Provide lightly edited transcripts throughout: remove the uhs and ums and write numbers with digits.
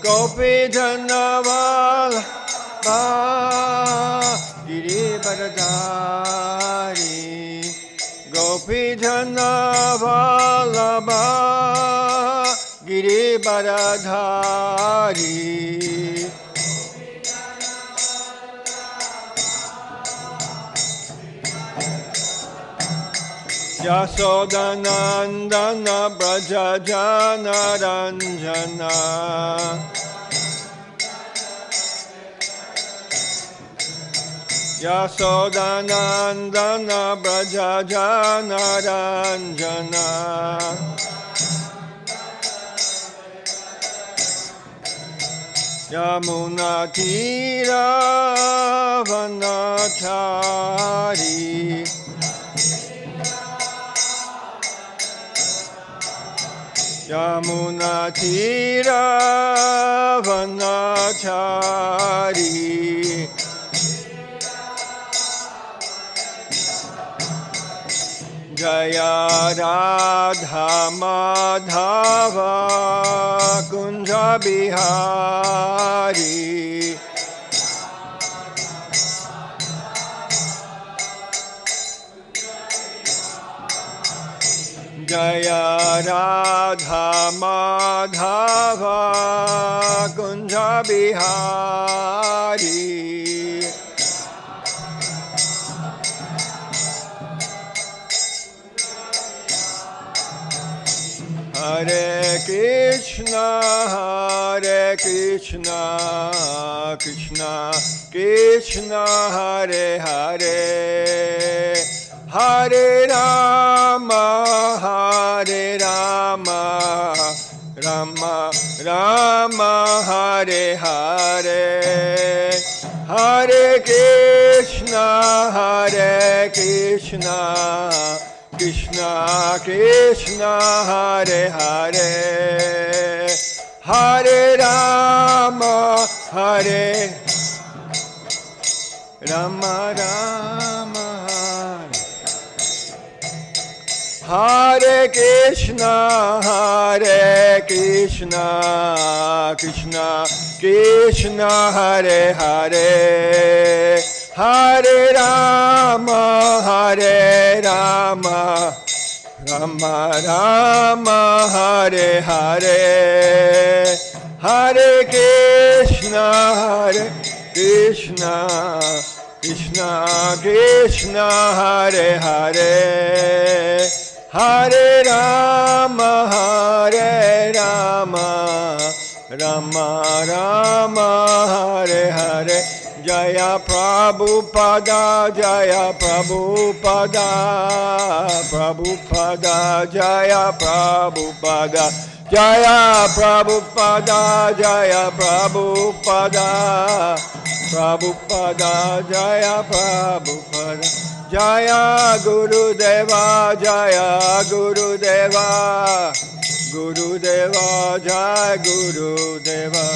Gopi Janavala Giri Baradari Gopi Janavala Giri Baradari Yasodanandana Braja Jana Ranjana Yasodanandana Braja Jana Ranjana Yamuna Tira Vanachari Yamuna Tira Vanachari Jaya Radha Madhava Kunja Bihari Jaya Radha Madhava Kunja Bihari Hare Krishna Krishna Krishna Hare Hare Hare Rama Rama Rama Hare Hare Hare Krishna Krishna Krishna Hare Hare Hare Rama Rama Rama Hare Krishna Krishna Krishna Hare Hare Hare Rama Rama Rama Hare Hare Hare Krishna Krishna Krishna Hare Hare Hare Rama Rama Rama Hare Hare Jaya Prabhupada Jaya Prabhupada Jaya Prabhupada Jaya Prabhupada Jaya Prabhupada Jaya Prabhupada Jaya Gurudeva Jaya Gurudeva Jaya Gurudeva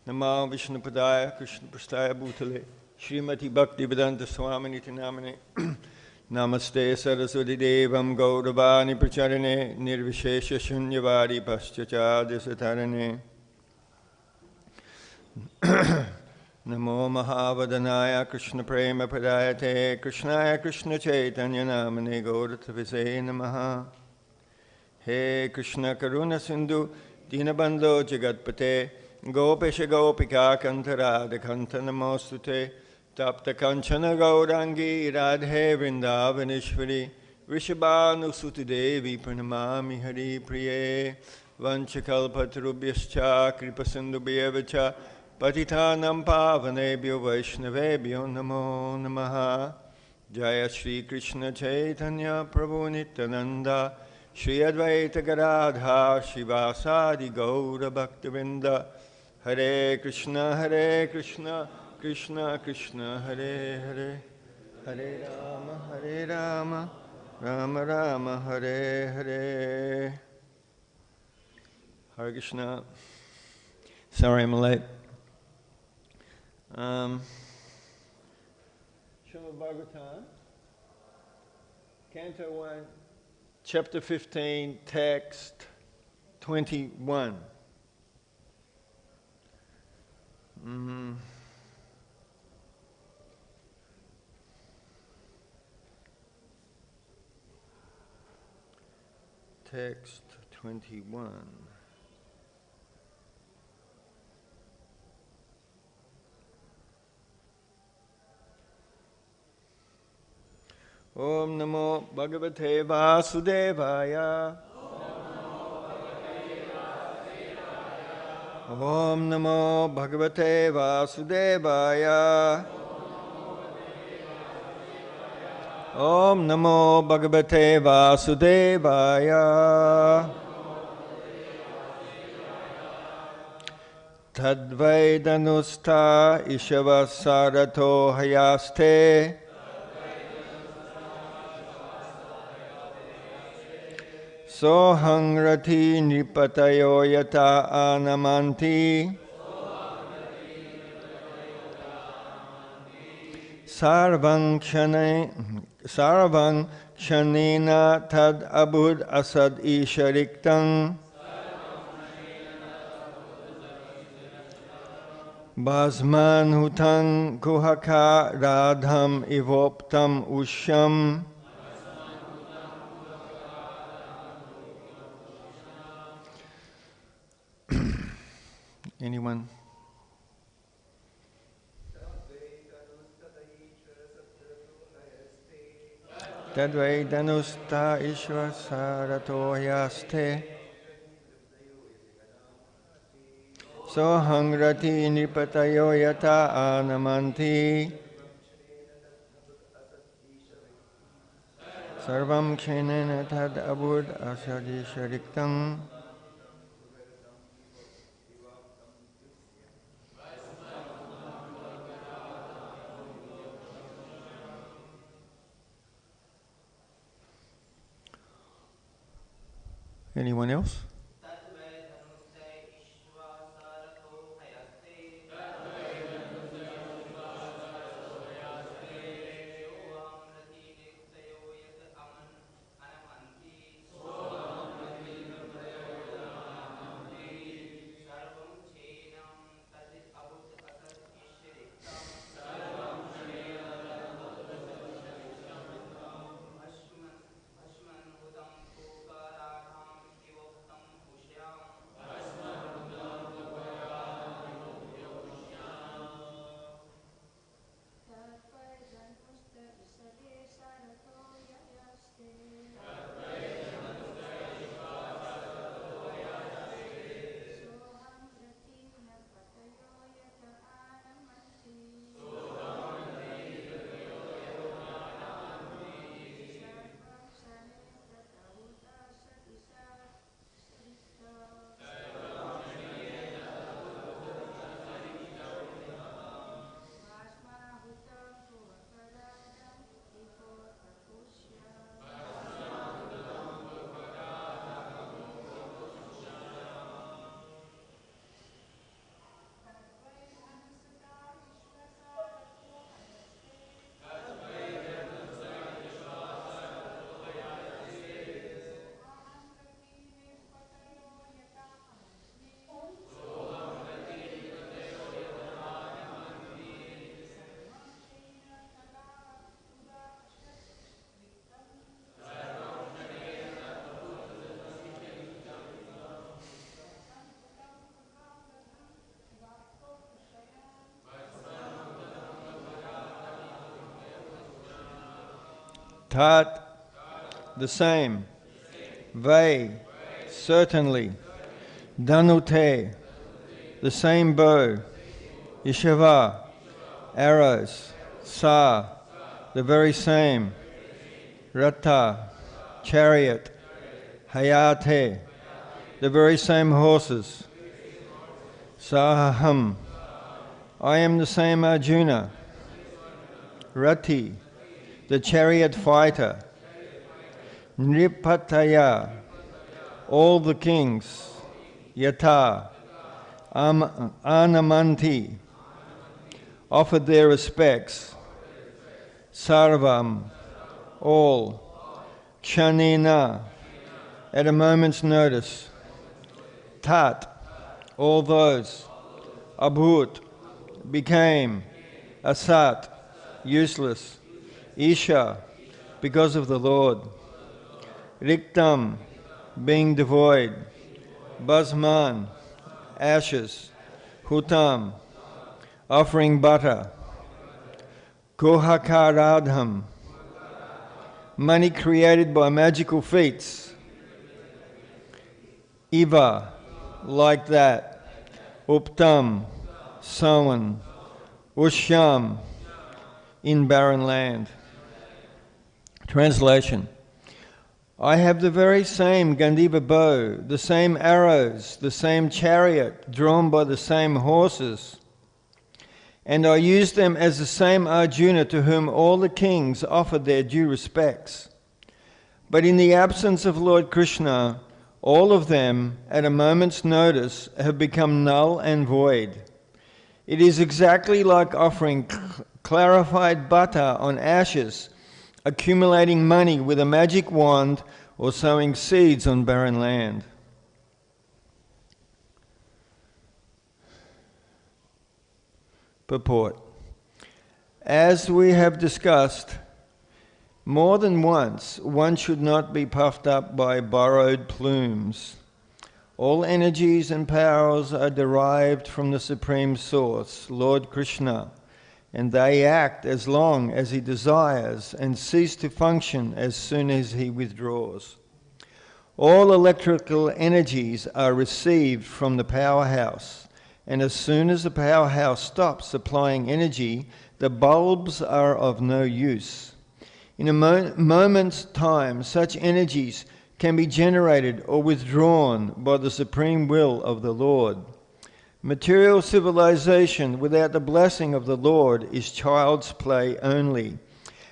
Namo Vishnupadaya Krishna Prastaya Bhutale Srimati Bhaktivedanta Swamini Namane Namaste Saraswati Devam Gauravani Pracharane Nirvishesha Shunyavadi Paschachadya Satarane Namo Mahavadanaya Krishna Prema Padayate Krishnaya Krishna Chaitanya Namane Gauratavise Namaha He Krishna Karuna Sindhu Dinabandho Jagatpate Gopesha Gopika Kantara Dekanta Namostute Tapta Kanchana Gaurangi Radhe Vrindavaneshwari Vrishabhanusuti Devi Pranamami Hari Priye Vanchakalpatarubhyascha Kripasindubhyevacha Patitanam Pavanebhyo Vaishnavebhyo Namo Namaha Jaya Shri Krishna Chaitanya Prabhu Nityananda Shri Advaita Gadadhar Shivasadi Gaura Bhaktivinoda Hare Krishna Krishna Krishna Hare Hare Hare Rama Rama Rama Hare Hare Hare Krishna. Sorry I'm late. Srimad Bhagavatam, Canto 1, Chapter 15, Text 21. Text 21. Om Namo Bhagavate Vasudevaya. Om Namo Bhagavate Vasudevaya. Om Namo Bhagavate Vasudevaya. Tadvai dhanusta iṣavaḥ ratho hayās. Sohang rathī nṛpatayo yata ānamanti. sarvaṁ kṣaṇena tad abhūd asad īśa-riktaṁ. bhasman hutaṁ kuhaka-rāddham ivoptam ūṣyām. Anyone? Tadvai dhanus ta iṣavaḥ ratho hayās. Sohang rathī nṛpatayo yata ānamanti. sarvaṁ kṣaṇena tad abhūd asad īśa-riktaṁ. Anyone else? Tat, the same. Vai, certainly. Dhanuḥ, the same bow. Iṣavaḥ, arrows. Sa, the very same. Ratha, chariot. Hayāḥ, the very same horses. Aham, I am the same Arjuna. Rathī, the chariot-fighter. Nṛpatayaḥ, all the kings. Yata, ānamanti, offered their respects, sarvam, all, kṣaṇena, at a moment's notice, tat, all those, abhūt, became, asat, useless, īśa, because of the Lord, īśa-riktaṁ, being devoid, bhasman, ashes, hutaṁ, offering butter, kuhaka-rāddham, money created by magical feats, like that, ivoptam, sown, ūṣyām, in barren land. Translation: I have the very same Gandiva bow, the same arrows, the same chariot drawn by the same horses, and I use them as the same Arjuna to whom all the kings offered their due respects. But in the absence of Lord Krishna, all of them, at a moment's notice, have become null and void. It is exactly like offering clarified butter on ashes, accumulating money with a magic wand, or sowing seeds on barren land. Purport: as we have discussed more than once, one should not be puffed up by borrowed plumes. All energies and powers are derived from the Supreme Source, Lord Krishna, and they act as long as he desires and cease to function as soon as he withdraws. All electrical energies are received from the powerhouse, and as soon as the powerhouse stops supplying energy, the bulbs are of no use. In a moment's time, such energies can be generated or withdrawn by the supreme will of the Lord. Material civilization without the blessing of the Lord is child's play only.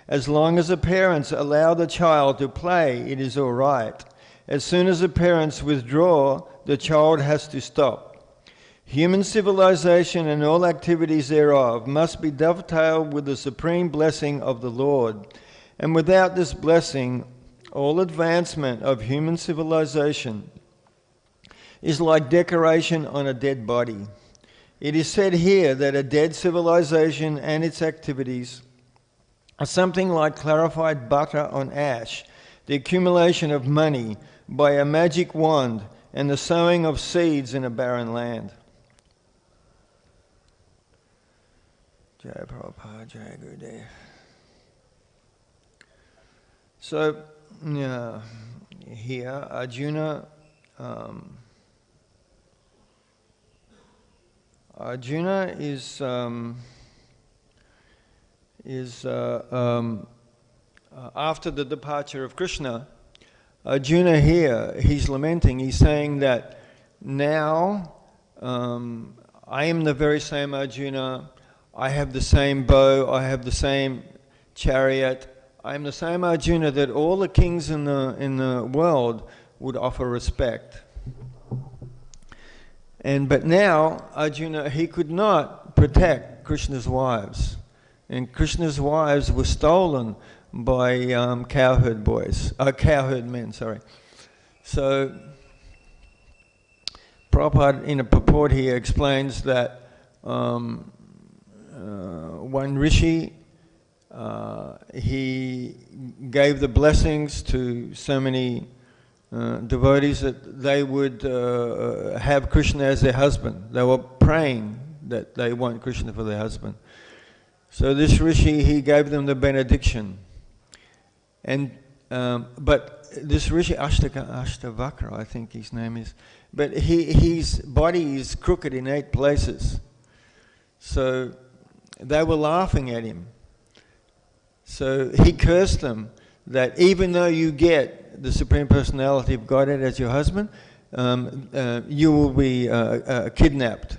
As long as the parents allow the child to play, it is all right. As soon as the parents withdraw, the child has to stop. Human civilization and all activities thereof must be dovetailed with the supreme blessing of the Lord. And without this blessing, all advancement of human civilization is like decoration on a dead body. It is said here that a dead civilization and its activities are something like clarified butter on ash, the accumulation of money by a magic wand, and the sowing of seeds in a barren land. Jai Prabhupada, Jai Gurudev. So, here Arjuna is after the departure of Krishna. Arjuna here, he's lamenting, he's saying that now I am the very same Arjuna, I have the same bow, I have the same chariot, I am the same Arjuna that all the kings in the world would offer respect. But now, Arjuna, he could not protect Krishna's wives. And Krishna's wives were stolen by cowherd men. So, Prabhupada in a purport here explains that one rishi, he gave the blessings to so many devotees that they would have Krishna as their husband. They were praying that they want Krishna for their husband. So this rishi, he gave them the benediction. And but this rishi, Ashtavakra, I think his name is, but his body is crooked in 8 places. So they were laughing at him. So he cursed them that even though you get the Supreme Personality of Godhead as your husband, you will be kidnapped.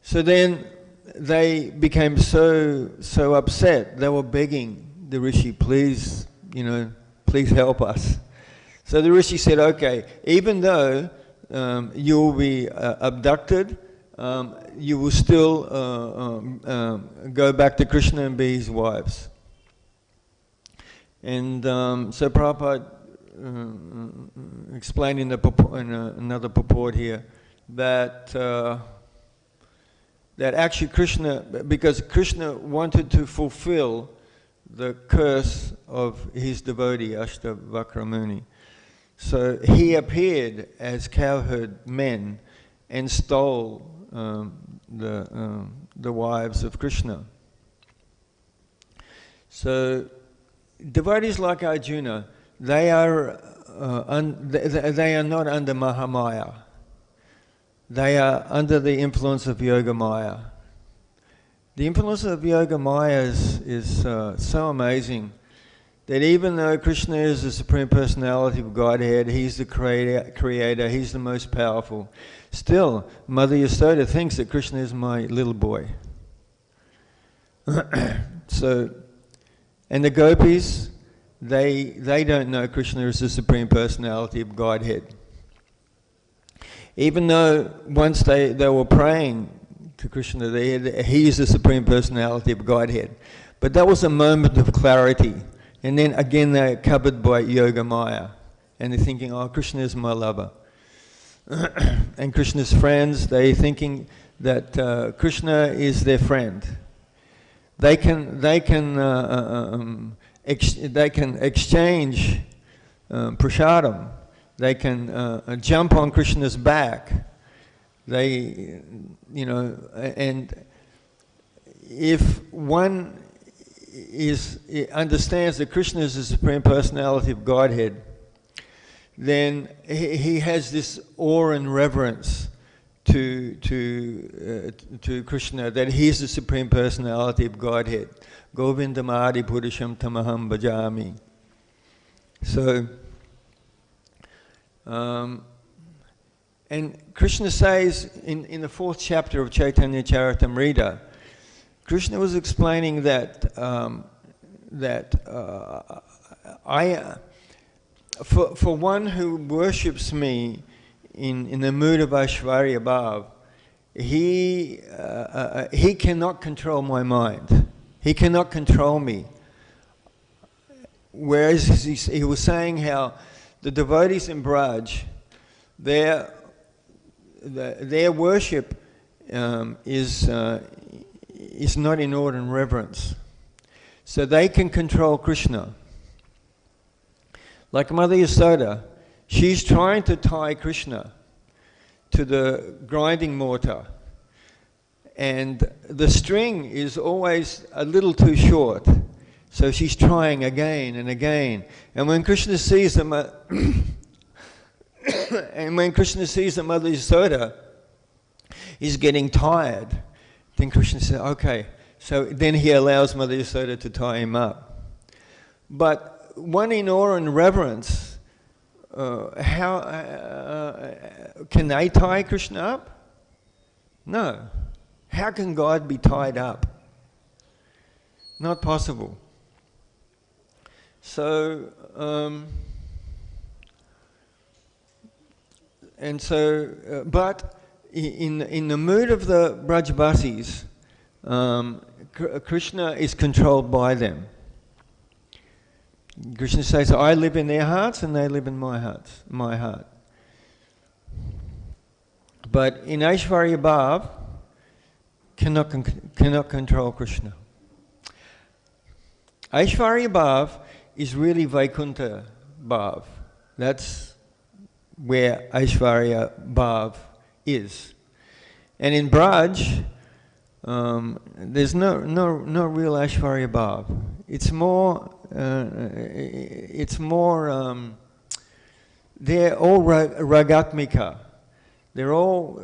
So then they became so upset. They were begging the rishi, please help us. So the rishi said, okay, even though you will be abducted, you will still go back to Krishna and be his wives. And so Prabhupada explained in another purport here that that actually Krishna, because Krishna wanted to fulfill the curse of his devotee Ashtavakra Muni, so he appeared as cowherd men and stole the wives of Krishna. So devotees like Arjuna, they are not under Mahamaya. They are under the influence of Yoga Maya. The influence of Yoga Maya is so amazing that even though Krishna is the Supreme Personality of Godhead, he's the creator, he's the most powerful, still Mother Yasoda thinks that Krishna is my little boy. So, and the gopis, they don't know Krishna is the Supreme Personality of Godhead. Even though once they were praying to Krishna, he is the Supreme Personality of Godhead. But that was a moment of clarity. And then again they're covered by Yoga Maya. And they're thinking, oh, Krishna is my lover. And Krishna's friends, they're thinking that Krishna is their friend. They can exchange prasadam. They can jump on Krishna's back. They, and if one understands that Krishna is the Supreme Personality of Godhead, then he has this awe and reverence to Krishna, that he is the Supreme Personality of Godhead. Govindam adi purusham tamaham bhajami. So, and Krishna says in the 4th chapter of Chaitanya Charitamrita, Krishna was explaining that for one who worships me in the mood of Aishvarya Bhav, he cannot control my mind. He cannot control me. Whereas he was saying how the devotees in Braj, their worship is not in order and reverence. So they can control Krishna. Like Mother Yasoda, she's trying to tie Krishna to the grinding mortar. And the string is always a little too short. So she's trying again and again. And when Krishna sees the Mother Yasoda is getting tired, then Krishna says, okay. So then he allows Mother Yasoda to tie him up. But one in awe and reverence, can they tie Krishna up? No. How can God be tied up? Not possible. So, but in the mood of the Brajbasis, Krishna is controlled by them. Krishna says, I live in their hearts and they live in my heart. But in Aishvarya Bhav, cannot control Krishna. Aishvarya Bhav is really Vaikuntha Bhav. That's where Aishvarya Bhav is. And in Braj, there's no real Aishvarya Bhav. It's more, they're all ragatmika. They're all,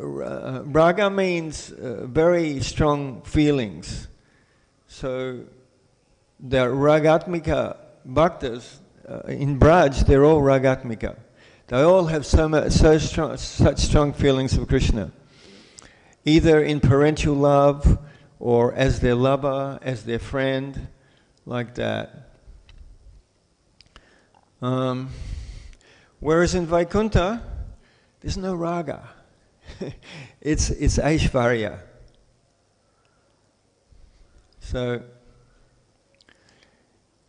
raga means very strong feelings. So the ragatmika bhaktas in Braj, they're all ragatmika. They all have such strong feelings for Krishna, either in parental love or as their lover, as their friend, like that. Whereas in Vaikuntha, there's no raga. it's aishvarya. So,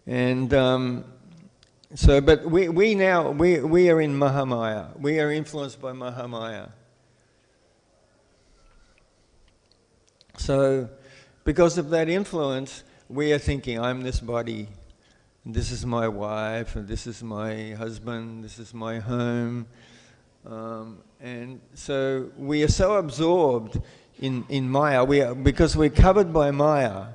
and but we are in Mahamaya. We are influenced by Mahamaya. So, because of that influence, we are thinking, I'm this body, and this is my wife, and this is my husband, this is my home. And so we are so absorbed in Maya, because we're covered by Maya.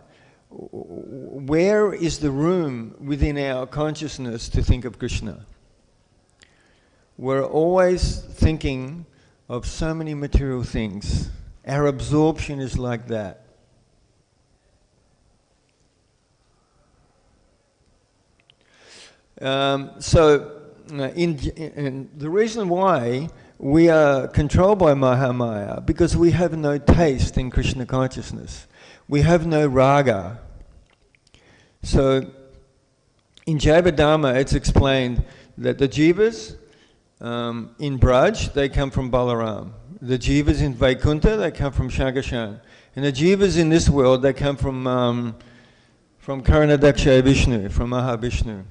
Where is the room within our consciousness to think of Krishna? We're always thinking of so many material things. Our absorption is like that. And the reason why we are controlled by Mahamaya, because we have no taste in Krishna consciousness. We have no raga. So in Jayavadhamma it's explained that the jivas in Braj, they come from Balaram. The jivas in Vaikuntha, they come from Shankarshan. And the jivas in this world, they come from Karanadaksha Vishnu, from Mahavishnu.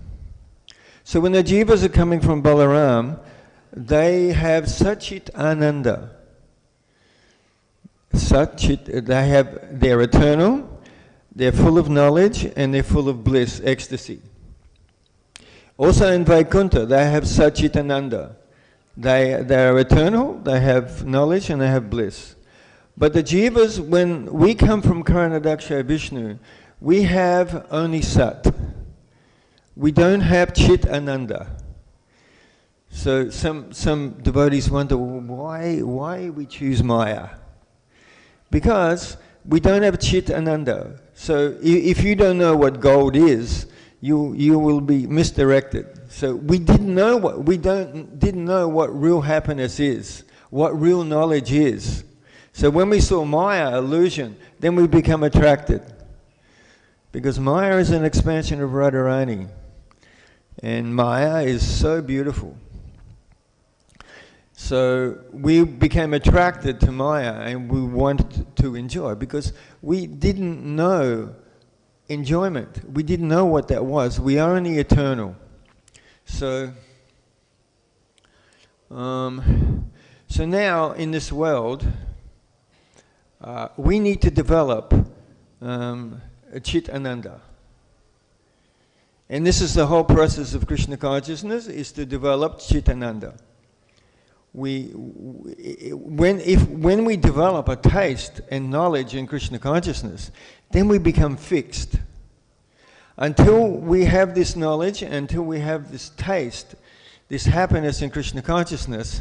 So when the jivas are coming from Balaram, they have Satchit Ananda. Satchit, they're eternal, they're full of knowledge, and they're full of bliss, ecstasy. Also in Vaikuntha, they have Satchit Ananda. They are eternal, they have knowledge, and they have bliss. But the jivas, when we come from Karanadaksha Vishnu, we have only Sat. We don't have Chit Ananda. So some devotees wonder, why we choose Maya? Because we don't have Chit Ananda. So if you don't know what gold is, you will be misdirected. So we didn't know what real happiness is, what real knowledge is. So when we saw Maya, illusion, then we become attracted. Because Maya is an expansion of Radharani. And Maya is so beautiful. So we became attracted to Maya and we wanted to enjoy, because we didn't know enjoyment. We didn't know what that was. We are only eternal. So now in this world, we need to develop a Chit Ananda. And this is the whole process of Krishna consciousness, is to develop Chit Ananda. When we develop a taste and knowledge in Krishna consciousness, then we become fixed. Until we have this knowledge, until we have this taste, this happiness in Krishna consciousness,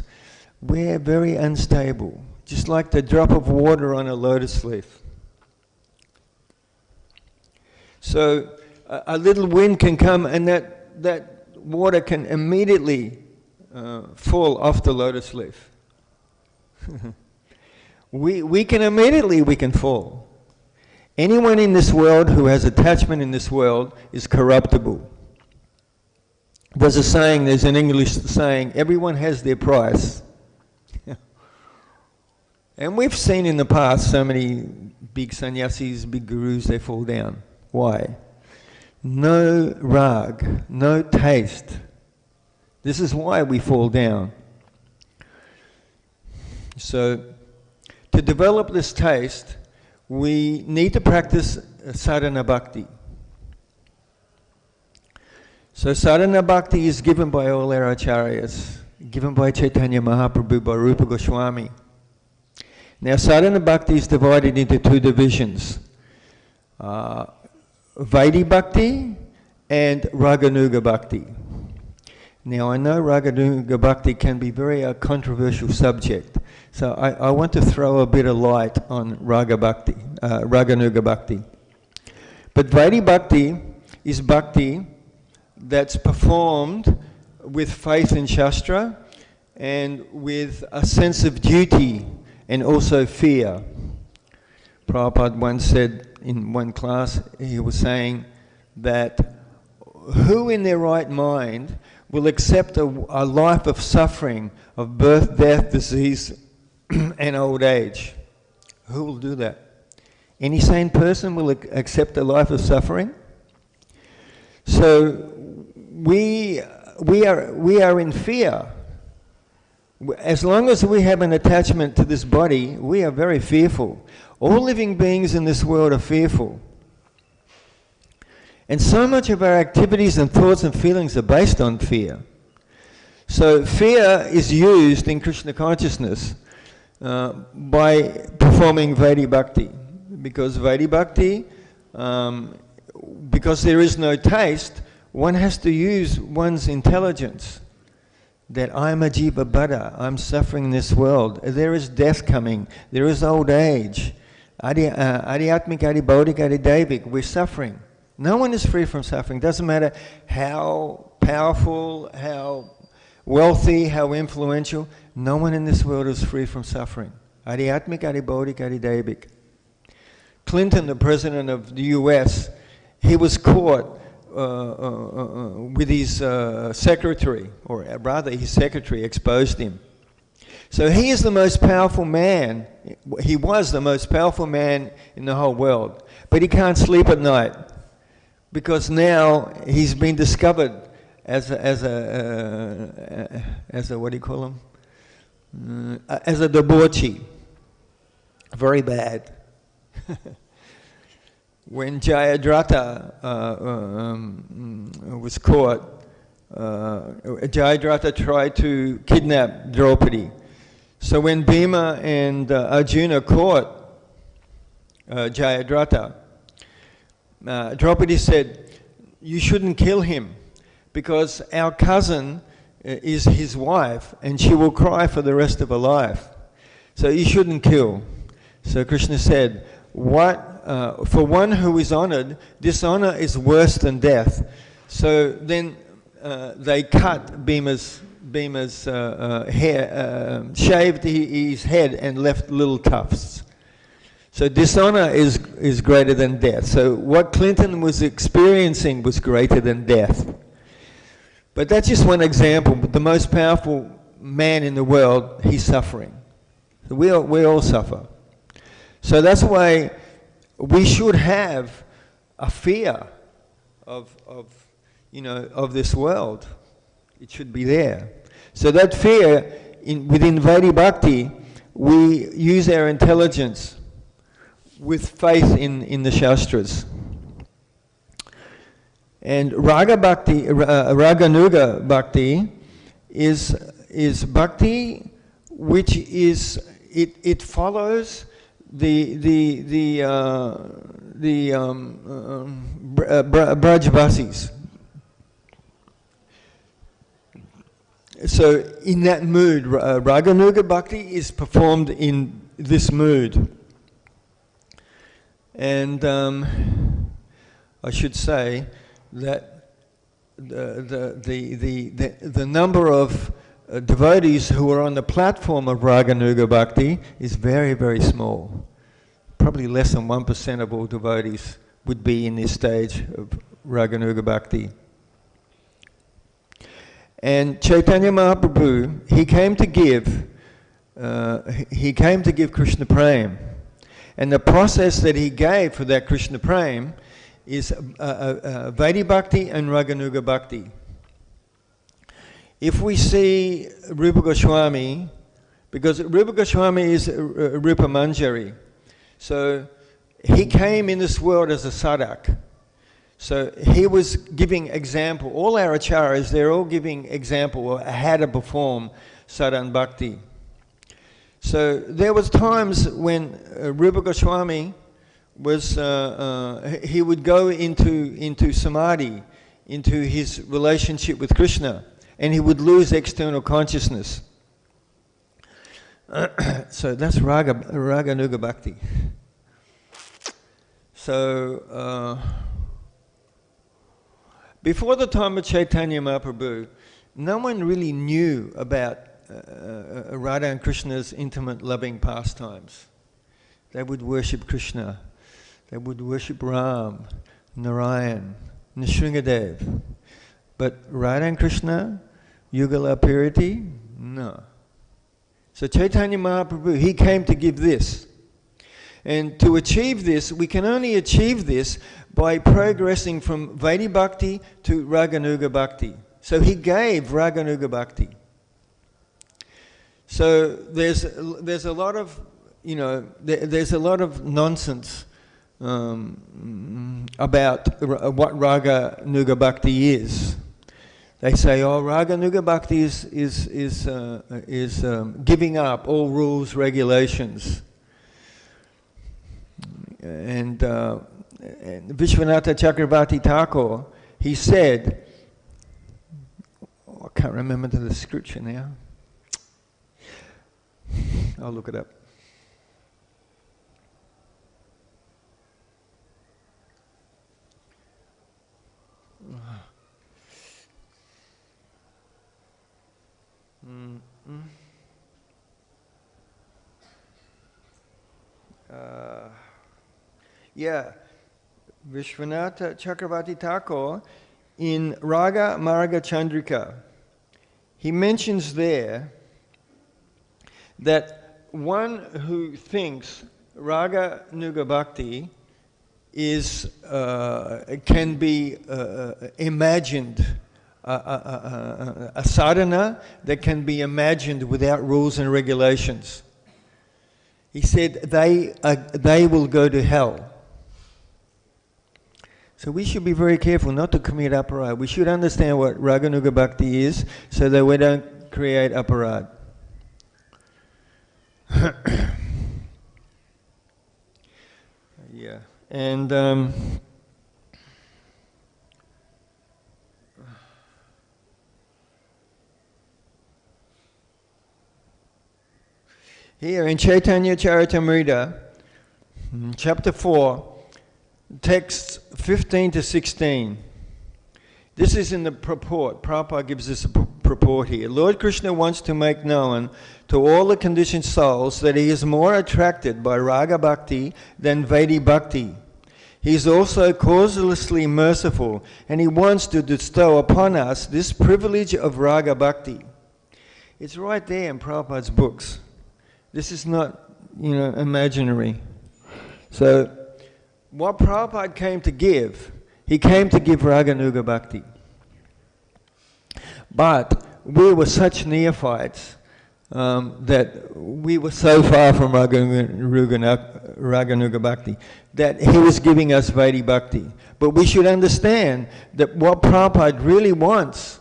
we're very unstable, just like the drop of water on a lotus leaf. So a little wind can come and that water can immediately fall off the lotus leaf. we can fall. Anyone in this world who has attachment in this world is corruptible. There's an English saying, everyone has their price. And we've seen in the past so many big sannyasis, big gurus, they fall down. Why? No rag, no taste. This is why we fall down. So, to develop this taste, we need to practice sadhana bhakti. So sadhana bhakti is given by all our acharyas, given by Chaitanya Mahaprabhu, by Rupa Goswami. Now sadhana bhakti is divided into two divisions. Vaidhi bhakti and Raganuga bhakti. Now I know Raganuga bhakti can be very controversial subject, so I want to throw a bit of light on Raganuga bhakti. But Vaidhi bhakti is bhakti that's performed with faith in Shastra and with a sense of duty and also fear. Prabhupada once said in one class, he was saying that who in their right mind will accept a life of suffering, of birth, death, disease, and old age. Who will do that? Any sane person will accept a life of suffering? So we are in fear. As long as we have an attachment to this body, we are very fearful. All living beings in this world are fearful. And so much of our activities and thoughts and feelings are based on fear. So fear is used in Krishna consciousness by performing Vaidhi Bhakti. Because Vaidhi Bhakti, because there is no taste, one has to use one's intelligence. That I'm a jiva bada, I'm suffering in this world. There is death coming, there is old age. Adhyatmik, adhibodhik, adhidevik, we're suffering. No one is free from suffering. Doesn't matter how powerful, how wealthy, how influential. No one in this world is free from suffering. Adhyatmik, adhibodhik, adhidevik. Clinton, the president of the US, he was caught with his secretary, or rather his secretary exposed him. So he is the most powerful man, he was the most powerful man in the whole world, but he can't sleep at night because now he's been discovered as a what do you call him? As a debauchee. Very bad. When Jayadratha was caught, Jayadratha tried to kidnap Draupadi. So when Bhima and Arjuna caught Jayadratha, Draupadi said, "You shouldn't kill him because our cousin is his wife and she will cry for the rest of her life. So you shouldn't kill." So Krishna said, for one who is honored, dishonor is worse than death. So then they cut Bhima's hair, shaved his head and left little tufts. So dishonor is greater than death. So what Clinton was experiencing was greater than death. But that's just one example. But the most powerful man in the world, he's suffering. So we all suffer. So that's why we should have a fear of this world. It should be there. So that fear, within Vaidhi Bhakti, we use our intelligence with faith in the Shastras. And Raga Bhakti, Raganuga Bhakti is Bhakti which is, it follows the Brajvasis. So in that mood, Raganuga Bhakti is performed in this mood. And I should say that the number of devotees who are on the platform of Raganuga Bhakti is very, very small. Probably less than 1% of all devotees would be in this stage of Raganuga Bhakti. And Chaitanya Mahaprabhu, he came to give Krishna Prem. And the process that he gave for that Krishna Prem is Vaidhi Bhakti and Raganuga Bhakti. If we see Rupa Goswami, because Rupa Goswami is Rupa Manjari, so he came in this world as a sadhak. So he was giving example. All our acharyas, they're all giving example of how to perform sadhana bhakti. So there was times when Rupa Goswami was, he would go into samadhi, into his relationship with Krishna, and he would lose external consciousness. So that's Raganuga Bhakti. So before the time of Chaitanya Mahaprabhu, no one really knew about Radha and Krishna's intimate loving pastimes. They would worship Krishna. They would worship Ram, Narayan, Nrsimhadev. But Radha and Krishna, Yugala purity, no. So Chaitanya Mahaprabhu, he came to give this. And to achieve this, we can only achieve this by progressing from Vaidhi Bhakti to Raganuga Bhakti. So he gave Raganuga Bhakti. So there's a lot of, there's a lot of nonsense about what Raganuga Bhakti is. They say, oh, Raganuga Bhakti is giving up all rules, regulations. And Vishwanatha Chakravarti Thakur, he said, I can't remember the scripture now. I'll look it up. Vishwanatha Chakravarti Thakur in Raga Marga Chandrika, he mentions there that one who thinks Raga Nuga Bhakti is can be imagined, a sadhana that can be imagined without rules and regulations. He said they will go to hell. So we should be very careful not to commit aparad. We should understand what Raganuga Bhakti is so that we don't create aparad. Yeah, and here in Chaitanya Charitamrita, chapter 4, texts 15 to 16. This is in the purport. Prabhupada gives us a purport here. Lord Krishna wants to make known to all the conditioned souls that he is more attracted by Raga Bhakti than Vaidhi Bhakti. He is also causelessly merciful, and he wants to bestow upon us this privilege of Raga Bhakti. It's right there in Prabhupada's books. This is not, imaginary. So, what Prabhupada came to give, he came to give Raganuga Bhakti. But we were such neophytes that we were so far from Raganuga Bhakti that he was giving us Vaidhi Bhakti. But we should understand that what Prabhupada really wants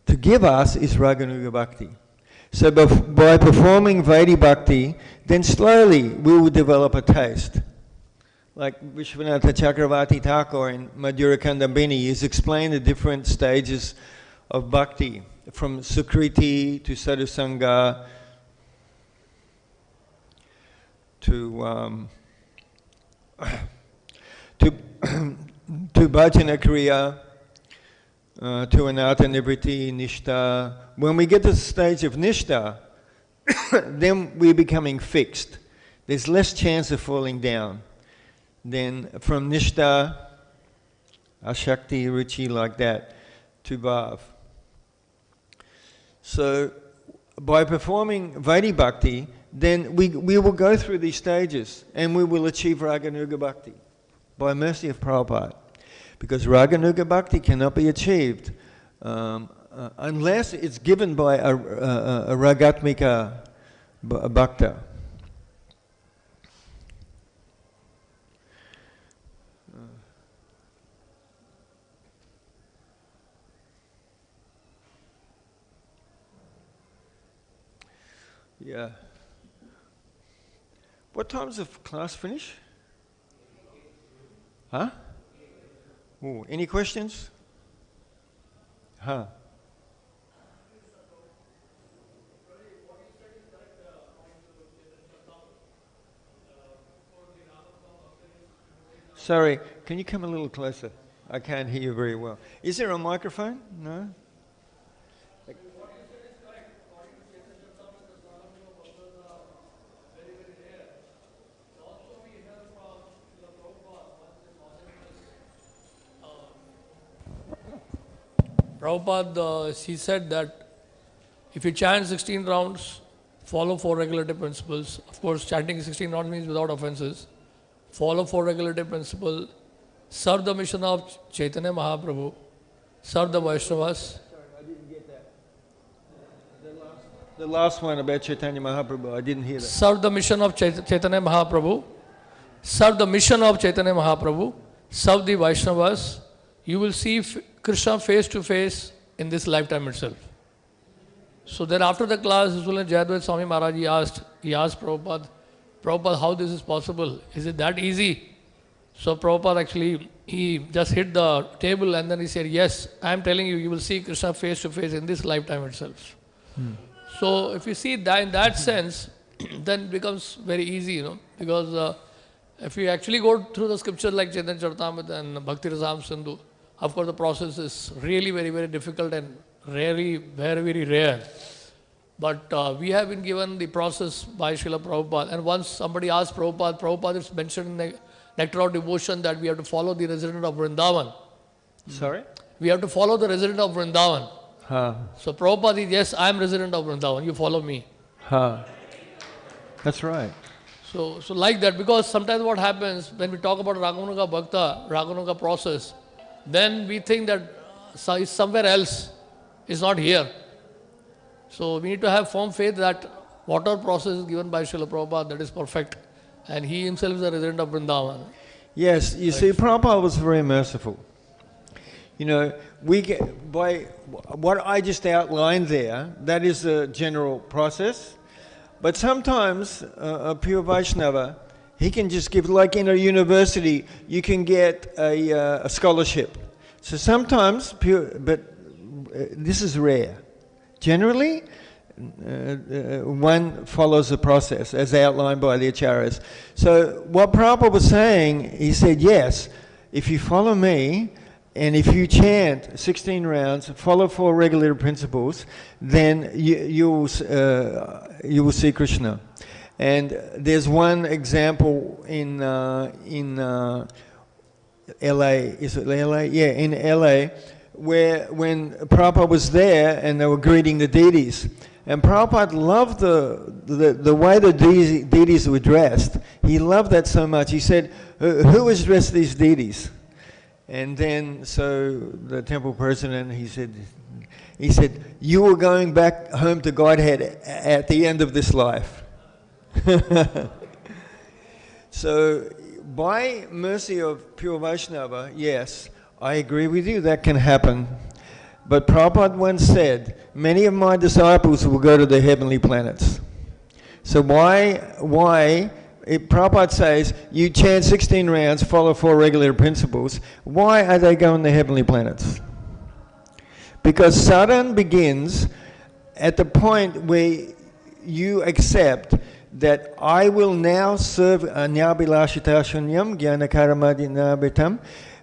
to give us is Raganuga Bhakti. So by performing Vaidhi Bhakti, then slowly we will develop a taste. Like Vishwanatha Chakravarti Thakur in Madhura Kandambini, he's explained the different stages of bhakti, from Sukriti to Sadhusanga to Bhajana Kriya, to Anata Nivriti, Nishta. When we get to the stage of Nishta, then we're becoming fixed. There's less chance of falling down. Then from Nishta, Ashakti, Ruchi, like that, to Bhav. So by performing Vaidhi Bhakti, then we will go through these stages and we will achieve Raganuga Bhakti by mercy of Prabhupada. Because Raganuga Bhakti cannot be achieved unless it's given by a Ragatmika Bhakta. Yeah. What time does the class finish? Huh? Ooh, any questions? Huh? Sorry, can you come a little closer? I can't hear you very well. Is there a microphone? No? Prabhupada, he said that if you chant 16 rounds follow 4 regulative principles. Of course, chanting 16 rounds means without offenses. Follow 4 regulative principles. Serve the mission of Chaitanya Mahaprabhu. Serve the Vaishnavas. Sorry, I didn't get that. The last one about Chaitanya Mahaprabhu, I didn't hear that. Serve the mission of Chaitanya Mahaprabhu. Serve the mission of Chaitanya Mahaprabhu. Serve the Vaishnavas. You will see Krishna face to face in this lifetime itself. So then after the class, Jayadvaita Swami Maharaj, he asked Prabhupada, how this is possible? Is it that easy? So Prabhupada actually, he just hit the table and then he said, yes, I am telling you, you will see Krishna face to face in this lifetime itself. So if you see that in that sense, then it becomes very easy, because if you actually go through the scriptures like Chaitanya Charitamrita and Bhakti Rasam Sindhu, of course the process is really very, very difficult and very, very rare. But we have been given the process by Srila Prabhupada. And once somebody asked Prabhupada is mentioned in the Nectar of Devotion that we have to follow the resident of Vrindavan. Sorry? We have to follow the resident of Vrindavan. So Prabhupada is, yes, I am resident of Vrindavan, you follow me. That's right. So like that, because sometimes what happens when we talk about Raganuga Bhakta, Raganuga process, then we think that is somewhere else, is not here. So we need to have firm faith that whatever process is given by Srila Prabhupada, that is perfect. And he himself is a resident of Vrindavan. Yes, you see, Prabhupada was very merciful. We get, by what I just outlined there, that is a general process. But sometimes a pure Vaishnava, he can just give, like in a university, you can get a scholarship. So sometimes, but this is rare. Generally, one follows the process as outlined by the acharyas. So what Prabhupada was saying, he said, yes, if you follow me, and if you chant 16 rounds, follow 4 regular principles, then you will see Krishna. And there's one example in LA, is it LA? Yeah, in LA, where when Prabhupada was there and they were greeting the deities, and Prabhupada loved the way the deities were dressed. He loved that so much. He said, who has dressed these deities? And then, so the temple president, he said, you were going back home to Godhead at the end of this life. So, by mercy of pure Vaishnava, yes, I agree with you, that can happen. But Prabhupada once said, many of my disciples will go to the heavenly planets. So why? Prabhupada says, you chant 16 rounds, follow 4 regular principles. Why are they going to heavenly planets? Because sadhana begins at the point where you accept that I will now serve anyabhilashita shunyam jnana-karamadinabhitam.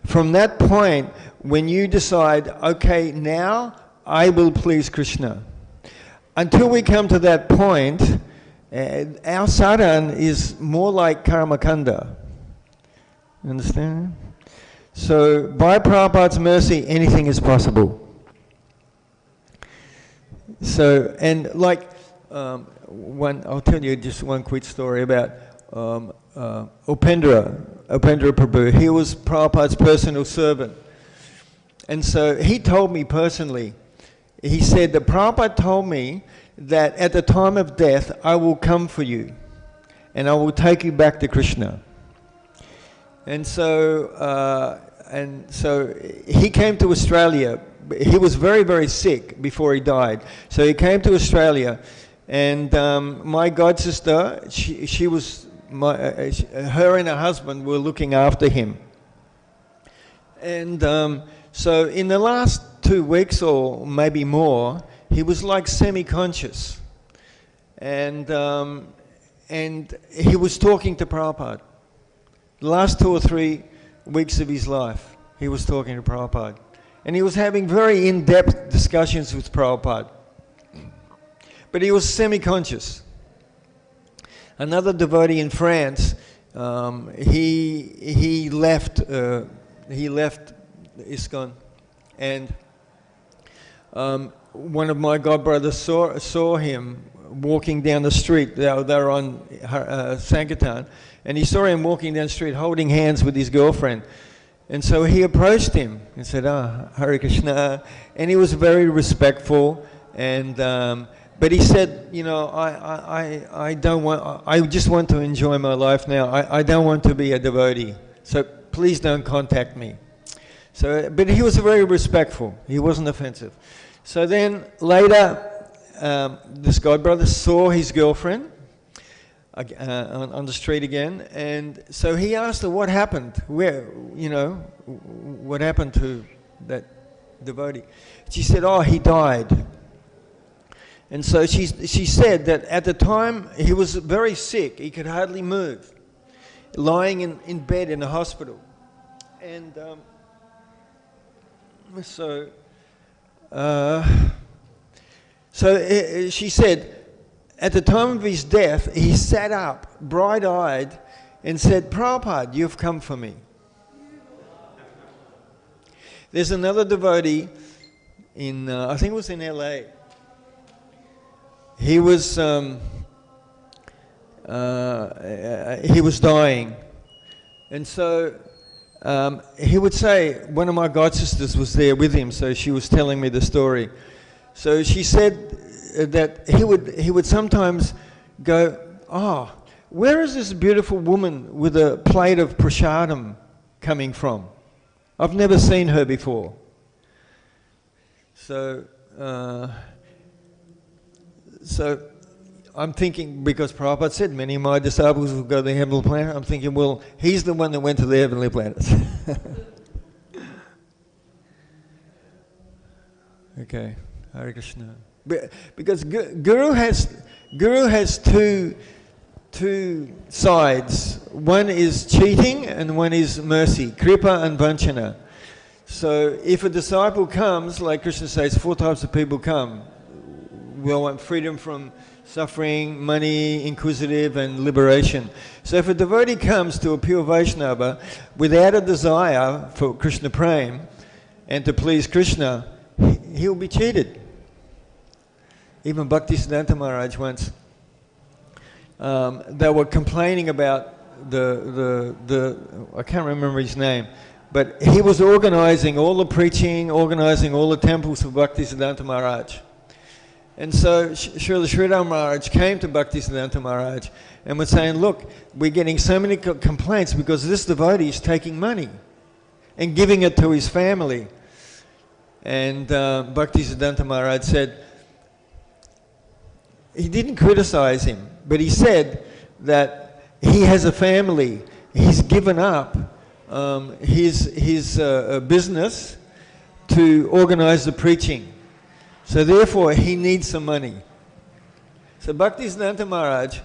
From that point, when you decide, okay, now I will please Krishna. Until we come to that point, our sadhana is more like karmakanda. Understand? So, by Prabhupada's mercy, anything is possible. So, and like, I'll tell you just one quick story about Upendra Prabhu. He was Prabhupada's personal servant. And so he told me personally, he said that Prabhupada told me that at the time of death, I will come for you and I will take you back to Krishna. And so he came to Australia. He was very, very sick before he died. So he came to Australia, and my god sister, she was her and her husband were looking after him. And so in the last 2 weeks or maybe more, he was like semi-conscious. And he was talking to Prabhupada. The last 2 or 3 weeks of his life, he was talking to Prabhupada. And he was having very in-depth discussions with Prabhupada. But he was semi-conscious. Another devotee in France, he left ISKCON, and one of my godbrothers saw him walking down the street. They were on Sankirtan, and he saw him walking down the street holding hands with his girlfriend. And so he approached him and said, Hare Krishna. And he was very respectful. And but he said, you know, I don't want. I just want to enjoy my life now. I don't want to be a devotee. So please don't contact me. So, but he was very respectful. He wasn't offensive. So then later, this godbrother saw his girlfriend on the street again, and so he asked her what happened. Where, you know, what happened to that devotee? She said, "Oh, he died." And so she said that at the time he was very sick. He could hardly move, lying in bed in a hospital. And so she said, at the time of his death, he sat up, bright-eyed, and said, "Prabhupada, you've come for me." There's another devotee in, I think it was in LA. He was dying, and so he would say, one of my god sisters was there with him, so she was telling me the story. So she said that he would sometimes go, "Oh, where is this beautiful woman with a plate of prasadam coming from? I've never seen her before." So I'm thinking, because Prabhupada said many of my disciples will go to the heavenly planet, I'm thinking, well, he's the one that went to the heavenly planets. Okay, Hare Krishna. Because Guru has two sides. One is cheating and one is mercy, kripa and vanchana. So if a disciple comes, like Krishna says, 4 types of people come. We all want freedom from suffering, money, inquisitive, and liberation. So if a devotee comes to a pure Vaishnava without a desire for Krishna Prem and to please Krishna, he'll be cheated. Even Bhaktisiddhanta Maharaj once, they were complaining about the I can't remember his name, but he was organizing all the preaching, organizing all the temples for Bhaktisiddhanta Maharaj. And so Srila Sridhar Maharaj came to Bhaktisiddhanta Maharaj and was saying, "Look, we're getting so many complaints because this devotee is taking money and giving it to his family." And Bhaktisiddhanta Maharaj said, he didn't criticize him, but he said that he has a family. He's given up his business to organize the preaching. So therefore, he needs some money. So Bhaktisiddhanta Maharaj,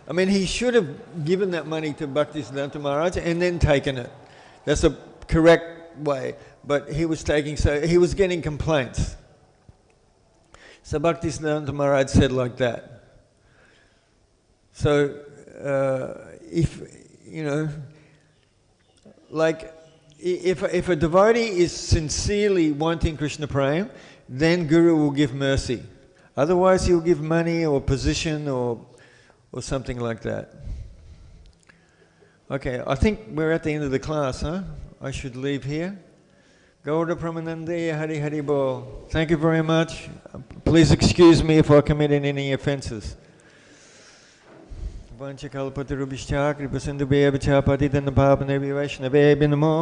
I mean, he should have given that money to Bhaktisiddhanta Maharaj and then taken it. That's a correct way. But he was he was getting complaints. So Bhaktisiddhanta Maharaj said like that. So if, you know, like if a devotee is sincerely wanting Krishna Prem, then Guru will give mercy. Otherwise he'll give money or position or something like that. Okay, I think we're at the end of the class, huh? I should leave here. Gaura Pramanandeya Hari Hari Bol. Thank you very much. Please excuse me if I committed any offenses. Vanchakalpatarubhishcha kripasindu bhaya vichapati dhanapapane vivaišnave namo